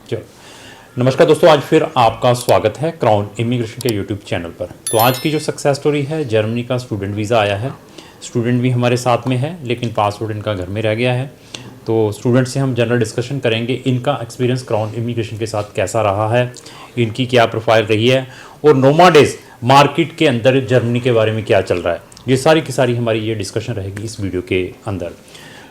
चलो, नमस्कार दोस्तों, आज फिर आपका स्वागत है क्राउन इमिग्रेशन के यूट्यूब चैनल पर। तो आज की जो सक्सेस स्टोरी है, जर्मनी का स्टूडेंट वीज़ा आया है। स्टूडेंट भी हमारे साथ में है, लेकिन पासपोर्ट इनका घर में रह गया है। तो स्टूडेंट से हम जनरल डिस्कशन करेंगे, इनका एक्सपीरियंस क्राउन इमिग्रेशन के साथ कैसा रहा है, इनकी क्या प्रोफाइल रही है और नोमाडेज मार्केट के अंदर जर्मनी के बारे में क्या चल रहा है। ये सारी की सारी हमारी ये डिस्कशन रहेगी इस वीडियो के अंदर।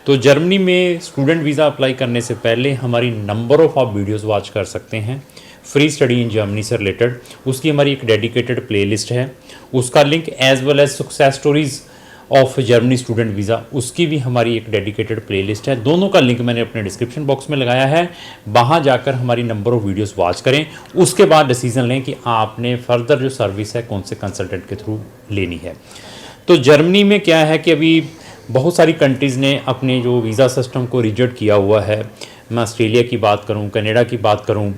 तो जर्मनी में स्टूडेंट वीज़ा अप्लाई करने से पहले हमारी नंबर ऑफ़ आप वीडियोस वॉच कर सकते हैं फ्री स्टडी इन जर्मनी से रिलेटेड। उसकी हमारी एक डेडिकेटेड प्लेलिस्ट है, उसका link as well as success stories of Germany student visa, उसकी भी हमारी एक डेडिकेटेड प्लेलिस्ट है। दोनों का लिंक मैंने अपने डिस्क्रिप्शन बॉक्स में लगाया है, वहाँ जाकर हमारी नंबर ऑफ़ वीडियोस वॉच करें। उसके बाद डिसीजन लें कि आपने फर्दर जो सर्विस है कौन से कंसल्टेंट के थ्रू लेनी है। तो जर्मनी में क्या है कि अभी बहुत सारी कंट्रीज़ ने अपने जो वीज़ा सिस्टम को रिजेक्ट किया हुआ है। मैं ऑस्ट्रेलिया की बात करूं, कनाडा की बात करूं,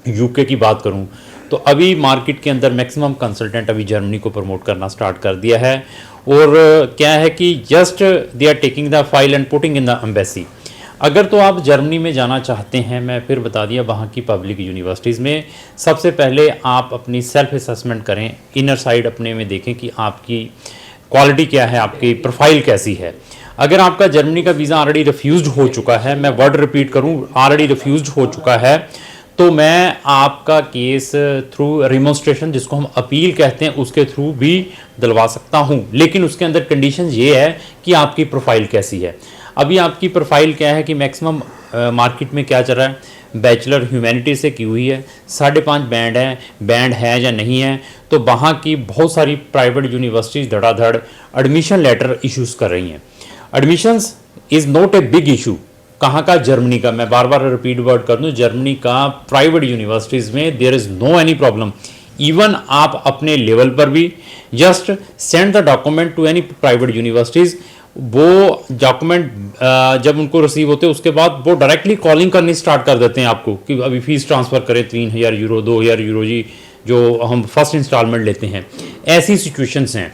यूके की बात करूं, तो अभी मार्केट के अंदर मैक्सिमम कंसल्टेंट अभी जर्मनी को प्रमोट करना स्टार्ट कर दिया है। और क्या है कि just they are taking the file and putting in the embassy. अगर तो आप जर्मनी में जाना चाहते हैं, मैं फिर बता दिया, वहाँ की पब्लिक यूनिवर्सिटीज़ में सबसे पहले आप अपनी सेल्फ असेसमेंट करें, इनर साइड अपने में देखें कि आपकी क्वालिटी क्या है, आपकी प्रोफाइल कैसी है। अगर आपका जर्मनी का वीज़ा ऑलरेडी रिफ्यूज़ड हो चुका है, मैं वर्ड रिपीट करूं, ऑलरेडी रिफ्यूज़ड हो चुका है, तो मैं आपका केस थ्रू रिमोन्स्ट्रेशन, जिसको हम अपील कहते हैं, उसके थ्रू भी दिलवा सकता हूं। लेकिन उसके अंदर कंडीशन ये है कि आपकी प्रोफाइल कैसी है। अभी आपकी प्रोफाइल क्या है कि मैक्सिमम मार्केट में क्या चल रहा है, बैचलर ह्यूमैनिटी से की हुई है, 5.5 बैंड है या नहीं है। तो वहाँ की बहुत सारी प्राइवेट यूनिवर्सिटीज़ धड़ाधड़ एडमिशन लेटर इश्यूज़ कर रही हैं। Admissions is not a big issue. कहाँ का? जर्मनी का। मैं बार बार रिपीट वर्ड कर दूँ, जर्मनी का प्राइवेट यूनिवर्सिटीज़ में there is no any problem. Even आप अपने लेवल पर भी just send the document to any private universities. वो डॉक्यूमेंट जब उनको रिसीव होते हैं उसके बाद वो डायरेक्टली कॉलिंग करनी स्टार्ट कर देते हैं आपको कि अभी फ़ीस ट्रांसफ़र करें 3000 यूरो, 2000 यूरो जी, जो हम फर्स्ट इंस्टॉलमेंट लेते हैं। ऐसी सिचुएशंस हैं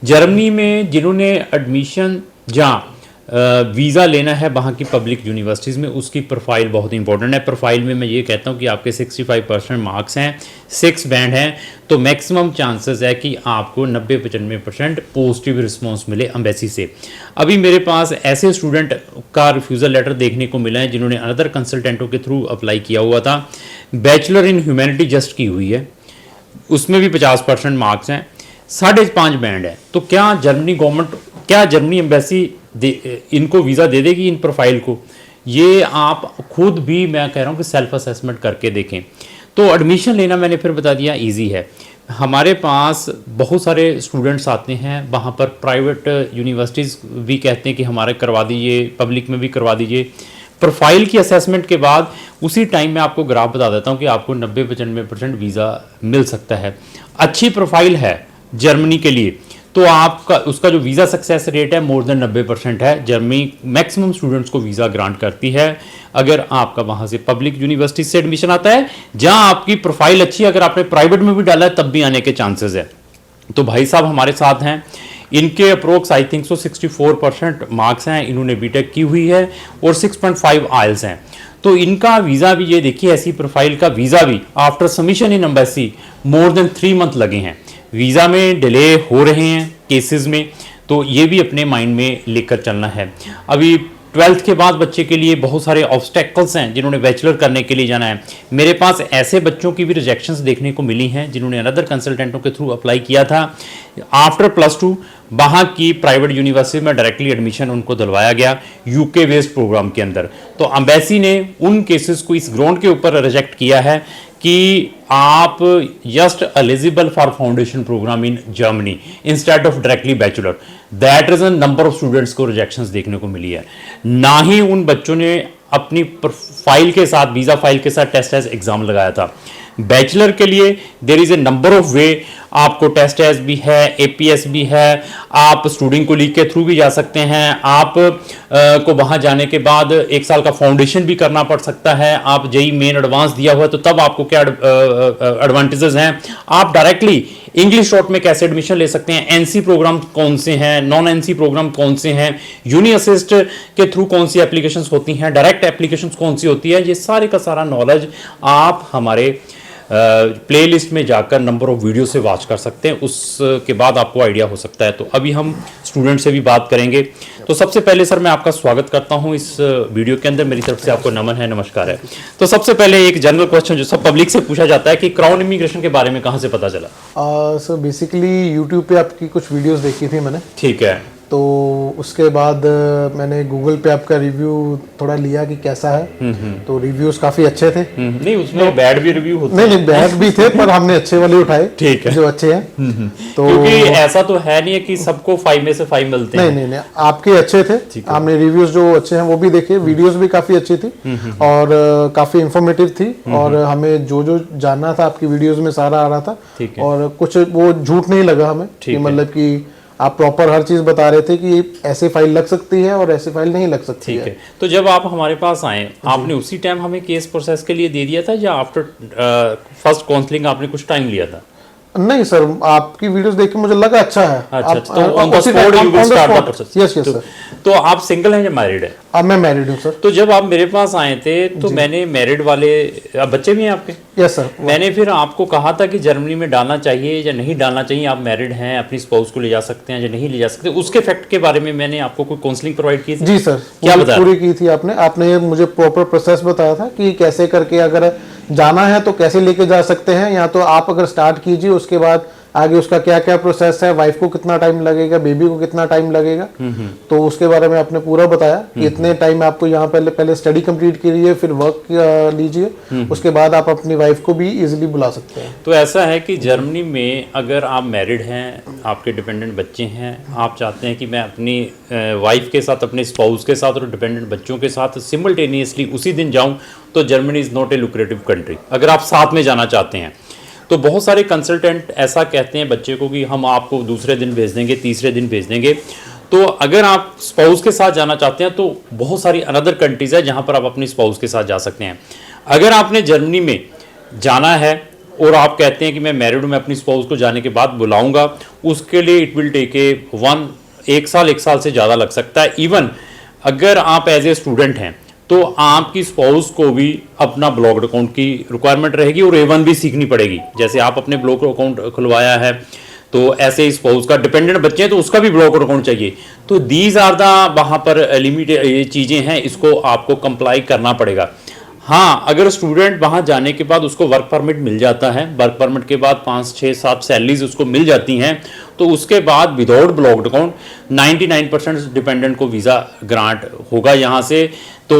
जर्मनी में। जिन्होंने एडमिशन जहाँ वीज़ा लेना है वहाँ की पब्लिक यूनिवर्सिटीज़ में, उसकी प्रोफाइल बहुत इंपॉर्टेंट है। प्रोफाइल में मैं ये कहता हूँ कि आपके 65% मार्क्स हैं, 6 बैंड हैं, तो मैक्सिमम चांसेस है कि आपको 90-95% पॉजिटिव रिस्पॉन्स मिले एम्बेसी से। अभी मेरे पास ऐसे स्टूडेंट का रिफ्यूज़ल लेटर देखने को मिला है जिन्होंने अनदर कंसल्टेंटों के थ्रू अप्लाई किया हुआ था। बैचलर इन ह्यूमैनिटी जस्ट की हुई है, उसमें भी 50% मार्क्स हैं, 5.5 बैंड है। तो क्या जर्मनी गवर्नमेंट, क्या जर्मनी एम्बेसी इनको वीज़ा दे देगी इन प्रोफाइल को? ये आप खुद भी, मैं कह रहा हूँ कि सेल्फ असेसमेंट करके देखें। तो एडमिशन लेना मैंने फिर बता दिया इजी है। हमारे पास बहुत सारे स्टूडेंट्स आते हैं, वहाँ पर प्राइवेट यूनिवर्सिटीज़ भी कहते हैं कि हमारे करवा दीजिए, पब्लिक में भी करवा दीजिए। प्रोफाइल की असेसमेंट के बाद उसी टाइम में आपको ग्राफ बता देता हूँ कि आपको 90-95% वीज़ा मिल सकता है। अच्छी प्रोफाइल है जर्मनी के लिए तो आपका उसका जो वीज़ा सक्सेस रेट है मोर देन 90% है। जर्मनी मैक्सिमम स्टूडेंट्स को वीज़ा ग्रांट करती है अगर आपका वहाँ से पब्लिक यूनिवर्सिटी से एडमिशन आता है, जहाँ आपकी प्रोफाइल अच्छी है। अगर आपने प्राइवेट में भी डाला है तब भी आने के चांसेस है। तो भाई साहब हमारे साथ हैं, इनके approx I think so 64% marks हैं, इन्होंने बीटेक की हुई है और 6.5 आइल्स हैं। तो इनका वीज़ा भी ये देखिए, ऐसी प्रोफाइल का वीज़ा भी after submission in embassy more than 3 month लगे हैं। वीज़ा में डिले हो रहे हैं केसेस में, तो ये भी अपने माइंड में लेकर चलना है। अभी 12th के बाद बच्चे के लिए बहुत सारे ऑब्स्टेकल्स हैं जिन्होंने बैचलर करने के लिए जाना है। मेरे पास ऐसे बच्चों की भी रिजेक्शंस देखने को मिली हैं जिन्होंने अनदर कंसल्टेंटों के थ्रू अप्लाई किया था। आफ्टर +2 वहाँ की प्राइवेट यूनिवर्सिटी में डायरेक्टली एडमिशन उनको दिलवाया गया यूके बेस्ड प्रोग्राम के अंदर। तो एम्बेसी ने उन केसेस को इस ग्राउंड के ऊपर रिजेक्ट किया है कि आप just eligible for foundation program in Germany instead of directly bachelor. That reason number of students को रिजेक्शंस देखने को मिली है। ना ही उन बच्चों ने अपनी फाइल के साथ, वीज़ा फाइल के साथ टेस्ट एग्जाम लगाया था। बैचलर के लिए there is a number of way. आपको टेस्ट एस भी है, एपीएस भी है, आप स्टूडेंट को लीग के थ्रू भी जा सकते हैं, आप को वहां जाने के बाद 1 साल का फाउंडेशन भी करना पड़ सकता है। आप जेई मेन एडवांस दिया हुआ है तो तब आपको क्या एडवांटेजेस हैं। आप डायरेक्टली इंग्लिश शॉर्ट में कैसे एडमिशन ले सकते हैं, एनसी प्रोग्राम कौन से हैं, नॉन एनसी प्रोग्राम कौन से हैं, यूनि असिस्ट के थ्रू कौन सी एप्लीकेशंस होती हैं, डायरेक्ट एप्लीकेशंस कौन सी होती है, ये सारे का सारा नॉलेज आप हमारे प्लेलिस्ट में जाकर नंबर ऑफ वीडियो से वॉच कर सकते हैं। उसके बाद आपको आइडिया हो सकता है। तो अभी हम स्टूडेंट से भी बात करेंगे। तो सबसे पहले सर मैं आपका स्वागत करता हूं इस वीडियो के अंदर। मेरी तरफ से आपको नमन है, नमस्कार है। तो सबसे पहले एक जनरल क्वेश्चन जो सब पब्लिक से पूछा जाता है कि क्राउन इमिग्रेशन के बारे में कहां से पता चला? सर बेसिकली यूट्यूब पे आपकी कुछ वीडियोस देखी थी मैंने। ठीक है। तो उसके बाद मैंने गूगल पे आपका रिव्यू थोड़ा लिया कि कैसा है। तो रिव्यूज काफी अच्छे थे। नहीं उसमें बैड भी रिव्यू होते नहीं बैड भी थे पर हमने अच्छे वाले उठाए। ठीक है, जो अच्छे हैं। तो क्योंकि ऐसा तो है नहीं है कि सबको 5 में से 5 मिलते हैं। नहीं आपके अच्छे थे। आपने रिव्यूज जो अच्छे हैं वो भी देखे, वीडियोस भी काफी अच्छी थी और काफी इंफॉर्मेटिव थी। और हमें जो जो जानना था आपकी वीडियोज में सारा आ रहा था। और कुछ वो झूठ नहीं लगा हमें कि मतलब कि आप प्रॉपर हर चीज बता रहे थे कि ऐसे फाइल लग सकती है और ऐसे फाइल नहीं लग सकती है। ठीक है। तो जब आप हमारे पास आए, आपने उसी टाइम हमें केस प्रोसेस के लिए दे दिया था या आफ्टर फर्स्ट काउंसलिंग आपने कुछ टाइम लिया था? नहीं सर, आपकी वीडियोस देख के मुझे लगा अच्छा है। अच्छा, तो on the spot you will start the process. Yes sir. तो आप सिंगल हैं या मैरिड है? अब मैं मैरिड हूं सर। तो जब आप मेरे पास आए थे तो मैंने मैरिड वाले बच्चे भी हैं आपके? Yes sir. मैंने फिर आपको कहा था कि जर्मनी में डालना चाहिए या नहीं डालना चाहिए, आप मैरिड हैं, अपनी स्पाउस को ले जा सकते हैं या नहीं ले जा सकते, उसके फैक्ट के बारे में मैंने आपको कोई काउंसलिंग प्रोवाइड की थी? जी सर, क्या बताया? पूरी की थी आपने मुझे प्रॉपर प्रोसेस बताया था कि कैसे करके अगर जाना है तो कैसे लेके जा सकते हैं। या तो आप अगर स्टार्ट कीजिए, उसके बाद आगे उसका क्या क्या प्रोसेस है, वाइफ को कितना टाइम लगेगा, बेबी को कितना टाइम लगेगा। तो उसके बारे में आपने पूरा बताया कि इतने टाइम आपको यहाँ पहले स्टडी कंप्लीट कीजिए, फिर वर्क लीजिए, उसके बाद आप अपनी वाइफ को भी इजीली बुला सकते हैं। तो ऐसा है कि जर्मनी में अगर आप मैरिड हैं, आपके डिपेंडेंट बच्चे हैं, आप चाहते हैं कि मैं अपनी वाइफ के साथ, अपने स्पाउस के साथ और डिपेंडेंट बच्चों के साथ सिमल्टेनियसली उसी दिन जाऊं, तो Germany is not A lucrative country. अगर आप साथ में जाना चाहते हैं तो बहुत सारे कंसल्टेंट ऐसा कहते हैं बच्चे को कि हम आपको दूसरे दिन भेज देंगे, तीसरे दिन भेज देंगे। तो अगर आप स्पाउस के साथ जाना चाहते हैं तो बहुत सारी अनदर कंट्रीज है जहां पर आप अपनी स्पाउस के साथ जा सकते हैं। अगर आपने जर्मनी में जाना है और आप कहते हैं कि मैं मैरिड हूं, मैं अपनी स्पाउस को जाने के बाद बुलाऊंगा, उसके लिए इट विल टेक एक साल से ज़्यादा लग सकता है। इवन अगर आप एज ए स्टूडेंट हैं तो आपकी स्पाउस को भी अपना ब्लॉग्ड अकाउंट की रिक्वायरमेंट रहेगी और A1 भी सीखनी पड़ेगी। जैसे आप अपने ब्लॉग अकाउंट खुलवाया है तो ऐसे ही स्पाउस का डिपेंडेंट बच्चे हैं तो उसका भी ब्लॉग अकाउंट चाहिए। तो दीज आर द वहाँ पर लिमिटेड ये चीज़ें हैं, इसको आपको कंप्लाई करना पड़ेगा। हाँ, अगर स्टूडेंट वहाँ जाने के बाद उसको वर्क परमिट मिल जाता है, वर्क परमिट के बाद 5, 6, 7 सैलरीज उसको मिल जाती हैं, तो उसके बाद विदाउट ब्लॉक्ड अकाउंट 99% डिपेंडेंट को वीज़ा ग्रांट होगा यहाँ से। तो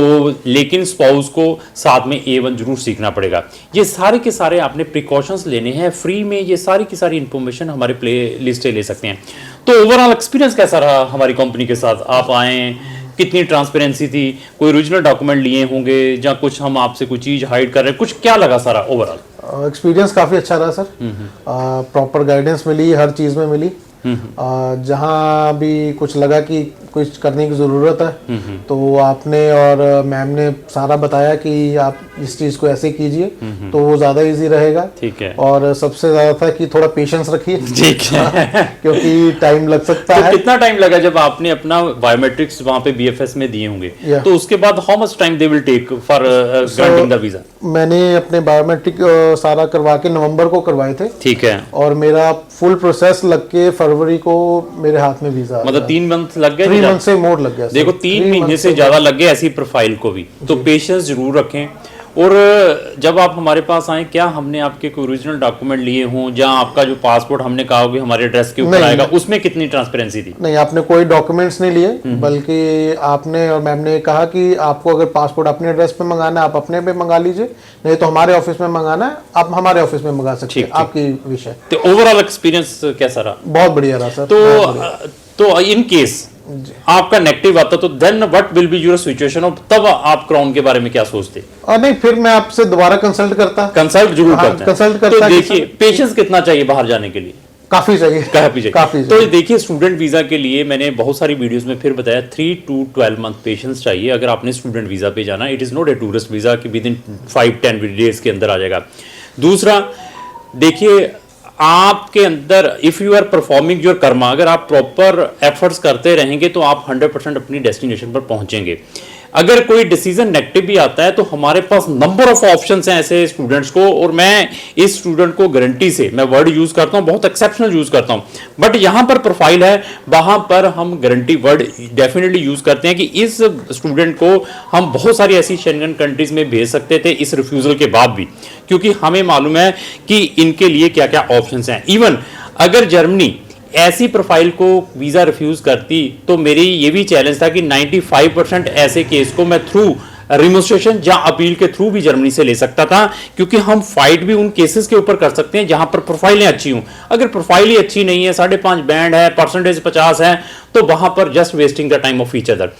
लेकिन स्पाउस को साथ में A1 जरूर सीखना पड़ेगा। ये सारे के सारे आपने प्रिकॉशंस लेने हैं फ्री में। ये सारी की सारी इन्फॉर्मेशन हमारे प्ले लिस्ट से ले सकते हैं। तो ओवरऑल एक्सपीरियंस कैसा रहा हमारी कंपनी के साथ? आप आए, कितनी ट्रांसपेरेंसी थी, कोई ओरिजिनल डॉक्यूमेंट लिए होंगे या कुछ हम आपसे कोई चीज़ हाइड कर रहे हैं, कुछ क्या लगा सारा ओवरऑल? एक्सपीरियंस काफ़ी अच्छा रहा सर। प्रॉपर गाइडेंस मिली, हर चीज़ में मिली। जहाँ भी कुछ लगा कि कुछ करने की ज़रूरत है तो आपने और मैम ने सारा बताया कि आप इस चीज़ को ऐसे कीजिए तो वो ज़्यादा इजी रहेगा। ठीक है। और सबसे ज़्यादा था कि थोड़ा पेशेंस रखिए। ठीक है। क्योंकि टाइम लग सकता है। कितना टाइम लगा जब आपने अपना बायोमेट्रिक्स वहाँ पे BFS में दिए होंगे? तो उसके बाद how much time they will take for granting the visa? मैंने अपने बायोमेट्रिक सारा करवा के नवंबर को करवाए थे। ठीक है। और मेरा फुल प्रोसेस लग के फरवरी को मेरे हाथ में वीजा, मतलब 3 मंथ लग गए। 3 मंथ से मोर लग गया। देखो 3 महीने से ज्यादा लग गए ऐसी प्रोफाइल को भी। तो पेशेंस जरूर रखें। और जब आप हमारे पास आए, क्या हमने आपके कोई ओरिजिनल डॉक्यूमेंट लिए हों, जहाँ आपका जो पासपोर्ट हमने कहा होगा हमारे एड्रेस के ऊपर आएगा, उसमें कितनी ट्रांसपेरेंसी थी? नहीं, आपने कोई डॉक्यूमेंट्स नहीं लिए, बल्कि आपने और मैम ने कहा कि आपको अगर पासपोर्ट अपने एड्रेस पे मंगाना है आप अपने पे मंगा लीजिए, नहीं तो हमारे ऑफिस में मंगाना है आप हमारे ऑफिस में मंगा सकते हैं, आपकी विषय। तो ओवरऑल एक्सपीरियंस कैसा रहा? बहुत बढ़िया रहा सर। तो इन केस आपका नेगेटिव आता तो then what will be your situation, और तब आप क्राउन के बारे में क्या सोचते? नहीं, फिर मैं आपसे दोबारा कंसल्ट जरूर करता। कंसल्ट करते हैं। कंसल्ट करता। तो देखिए पेशेंस कितना चाहिए बाहर जाने के लिए? काफी चाहिए। काफी तो देखिए, स्टूडेंट वीजा के लिए मैंने बहुत सारी वीडियोस में फिर बताया 3 to 12 मंथ पेशेंस चाहिए अगर आपने स्टूडेंट वीजा पे जाना। It is not a tourist visa कि विद इन 5-10 डेज के अंदर आ जाएगा। दूसरा देखिए, आपके अंदर if you are performing your karma, अगर आप प्रॉपर एफर्ट्स करते रहेंगे तो आप 100% अपनी डेस्टिनेशन पर पहुंचेंगे। अगर कोई डिसीजन नेगेटिव भी आता है तो हमारे पास नंबर ऑफ ऑप्शंस हैं ऐसे स्टूडेंट्स को, और मैं इस स्टूडेंट को गारंटी से, मैं वर्ड यूज करता हूं, बहुत एक्सेप्शनल यूज करता हूं, बट यहां पर प्रोफाइल है, वहां पर हम गारंटी वर्ड डेफिनेटली यूज करते हैं कि इस स्टूडेंट को हम बहुत सारी ऐसी शेंगन कंट्रीज में भेज सकते थे इस रिफ्यूजल के बाद भी, क्योंकि हमें मालूम है कि इनके लिए क्या क्या ऑप्शंस हैं। इवन अगर जर्मनी ऐसी प्रोफाइल को वीज़ा रिफ्यूज़ करती तो मेरी ये भी चैलेंज था कि 95% ऐसे केस को मैं थ्रू रिमोस्ट्रेशन या अपील के थ्रू भी जर्मनी से ले सकता था, क्योंकि हम फाइट भी उन केसेस के ऊपर कर सकते हैं जहां पर प्रोफाइलें अच्छी हों। अगर प्रोफाइल ही अच्छी नहीं है, 5.5 बैंड है, परसेंटेज 50 है, तो वहां पर just wasting the time of each other.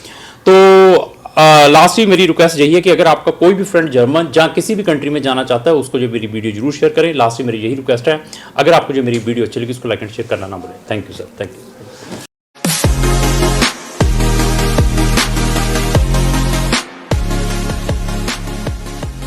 तो लास्ट ही मेरी रिक्वेस्ट यही है कि अगर आपका कोई भी फ्रेंड जर्मन जहाँ किसी भी कंट्री में जाना चाहता है उसको जो मेरी वीडियो जरूर शेयर करें। लास्ट ही मेरी यही रिक्वेस्ट है, अगर आपको जो मेरी वीडियो अच्छी लगी उसको लाइक एंड शेयर करना ना भूलें। Thank you sir, thank you.